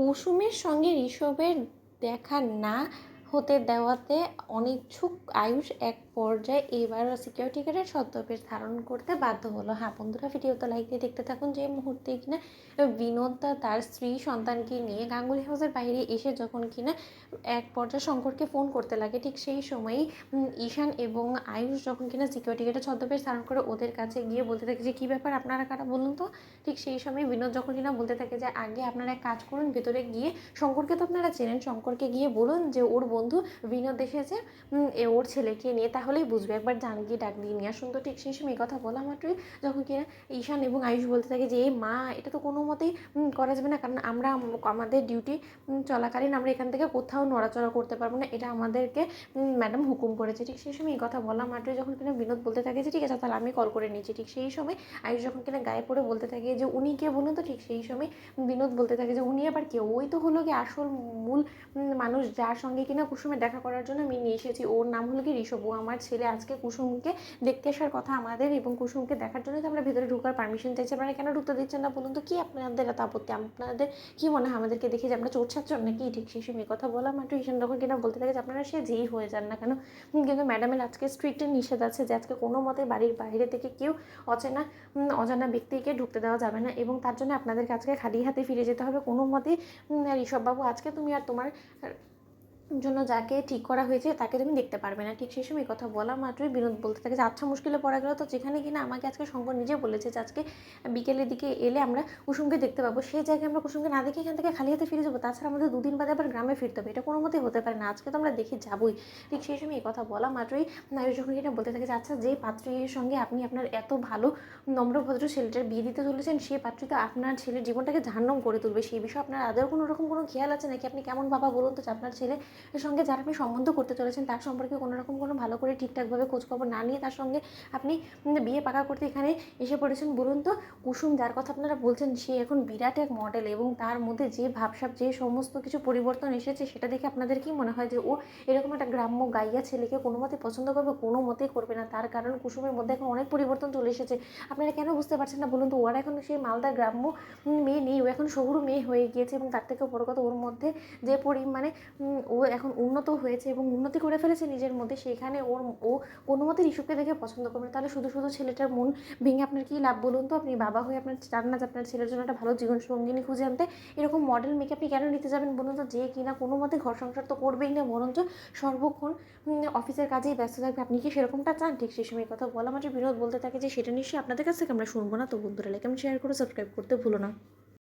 কুসুমের সঙ্গে ঋষভের দেখা না হতে দেওয়াতে অনিচ্ছুক আয়ুষ এক পর্যায়ে এবার সিকিউরিটি গার্ডের ছদ্মবেশ ধারণ করতে বাধ্য হলো। হ্যাঁ বন্ধুরা, ভিডিওতে লাইক দিয়ে দেখতে থাকুন। যে মুহূর্তে কিনা বিনোদ তার স্ত্রী সন্তানকে নিয়ে গাঙ্গুলি হাউসের বাইরে এসে যখন কিনা এক পর্যায়ে শঙ্করকে ফোন করতে লাগে, ঠিক সেই সময়ই ঈশান এবং আয়ুষ যখন কিনা সিকিউরিটি গার্ডের ছদ্মবেশ ধারণ করে ওদের কাছে গিয়ে বলতে থাকে যে কী ব্যাপার, আপনারা কারা বলুন তো। ঠিক সেই সময় বিনোদ যখন কিনা বলতে থাকে যে আগে আপনারা এক কাজ করুন, ভেতরে গিয়ে শঙ্করকে তো আপনারা চেনেন, শঙ্করকে গিয়ে বলুন যে ওর বন্ধু বিনোদ এসেছে ওর ছেলেকে নিয়ে, তাহলেই বুঝবে, একবার জান গিয়ে ডাক দিয়ে নিয়ে আসুন। তো ঠিক সেই সময় এই কথা বলা মাত্রই যখন কিনা ঈশান এবং আয়ুষ বলতে থাকে যে এই মা, এটা তো কোনো মতেই করা যাবে না, কারণ আমরা আমাদের ডিউটি চলাকালীন আমরা এখান থেকে কোথাও নড়াচড়া করতে পারবো না, এটা আমাদেরকে ম্যাডাম হুকুম করেছে। ঠিক সেই সময় এই কথা বলা মাত্রই যখন কিনা বিনোদ বলতে থাকে যে ঠিক আছে তাহলে আমি কল করে নিচ্ছি, ঠিক সেই সময় আয়ুষ যখন কিনা গায়ে পড়ে বলতে থাকে যে উনি কে বলুন তো। ঠিক সেই সময় বিনোদ বলতে থাকে যে উনি আবার কেউ, ওই তো হলো কি আসল মূল মানুষ যার সঙ্গে কিনা কুসুমের দেখা করার জন্য আমি নিয়ে এসেছি, ওর নাম হলো কি ঋষভ। ও আমার ছেলে আজকে কুসুমকে দেখতে আসার কথা আমাদের, এবং কুসুমকে দেখার জন্য তো আমরা ভেতরে ঢোকার পারমিশন চাইছি, আপনারা কেন ঢুকতে দিচ্ছেন না বলুন তো। কি আপনাদের এত আপত্তি? আপনাদের কি মনে হয় আমাদেরকে দেখে যে আমরা চোর ছাড়ছেন নাকি? ঠিক সেই সময় কথা বলা মাত্র ঈশান যখন কিনা বলতে থাকে যে আপনারা সে যেই হয়ে যান না কেন, কিন্তু ম্যাডামের আজকে স্ট্রিক্ট নিষেধ আছে যে আজকে কোনো মতে বাড়ির বাইরে থেকে কেউ অজানা ব্যক্তিকে ঢুকতে দেওয়া যাবে না, এবং তার জন্য আপনাদেরকে আজকে খালি হাতে ফিরে যেতে হবে কোনো মতেই। ঋষভবাবু, আজকে তুমি আর তোমার জন্য যাকে ঠিক করা হয়েছে তাকে তুমি দেখতে পারবে না। ঠিক সেই সময় কথা বলা মাত্রই বিনোদ বলতে থাকে যে আচ্ছা, মুশকিলে পড়া গেল তো। যেখানে কিনা আমাকে আজকে শঙ্কর নিজে বলেছে যে আজকে বিকেলের দিকে এলে আমরা কুসুমকে দেখতে পাবো, সেই জায়গায় আমরা কুসুমকে না দেখে এখান থেকে খালি হাতে ফিরে যাবো? তাছাড়া আমাদের দুদিন বাদে আবার গ্রামে ফিরতে হবে, এটা কোনো মতেই হতে পারে না, আজকে তো আমরা দেখে যাবোই। ঠিক সেই সময় এই কথা বলা মাত্রই নারী যখন কিনা বলতে থাকে যে আচ্ছা, যে পাত্রীর সঙ্গে আপনি আপনার এত ভালো নম্রভদ্র ছেলেটার বিয়ে দিতে চলেছেন, সেই পাত্রী তো আপনার ছেলের জীবনটাকে জাহান্নাম করে তুলবে, সেই বিষয়ে আপনার আদৌ কোনো রকম কোনো খেয়াল আছে নাকি? আপনি কেমন বাবা বলুন তো, যে আপনার ছেলে এর সঙ্গে যারা আপনি সম্বন্ধ করতে চলেছেন তার সম্পর্কে কোনো রকম কোনো ভালো করে ঠিকঠাকভাবে খোঁজখবর না নিয়ে তার সঙ্গে আপনি বিয়ে পাকা করতে এখানে এসে পড়েছেন। বলুন তো, কুসুম যার কথা আপনারা বলছেন সে এখন বিরাট এক মডেল, এবং তার মধ্যে যে ভাবসাব, যে সমস্ত কিছু পরিবর্তন এসেছে, সেটা দেখে আপনাদের কি মনে হয় যে ও এরকম একটা গ্রাম্য গাইয়া ছেলেকে কোনো মতে পছন্দ করবে? কোনো মতেই করবে না, তার কারণ কুসুমের মধ্যে এখন অনেক পরিবর্তন চলে এসেছে। আপনারা কেন বুঝতে পারছেন না বলুন তো? ওর এখন সেই মালদার গ্রাম্য মেয়ে নেই, ও এখন শহুরে মেয়ে হয়ে গিয়েছে, এবং তার থেকেও বড় কথা, ওর মধ্যে যে পরিমাণে ও এখন উন্নত হয়েছে এবং উন্নতি করে ফেলেছে নিজের মধ্যে, সেখানে ও কোনো মতে ঋষভকে দেখে পছন্দ করবে না। তাহলে শুধু শুধু ছেলেটার মন ভেঙে আপনার কী লাভ বলুন তো? আপনি বাবা হয়ে আপনার চান না যে আপনার ছেলের জন্য একটা ভালো জীবন সঙ্গিনী খুঁজে আনতে? এরকম মডেল মেয়েকে আপনি কেন নিতে যাবেন বলুন তো? যে কিনা কোনো মতে ঘর সংসার তো করবেই না, বরঞ্চ সর্বক্ষণ অফিসের কাজেই ব্যস্ত থাকবে। আপনি কি সেরকমটা চান? ঠিক সেই সময় কথা বলা মাত্র বিনোদ বলতে থাকে যে সেটা নিশ্চয়ই আপনাদের কাছ থেকে আমরা শুনবো না। তো বন্ধুরা, লাইক এবং শেয়ার করে সাবস্ক্রাইব করতে ভুলো না।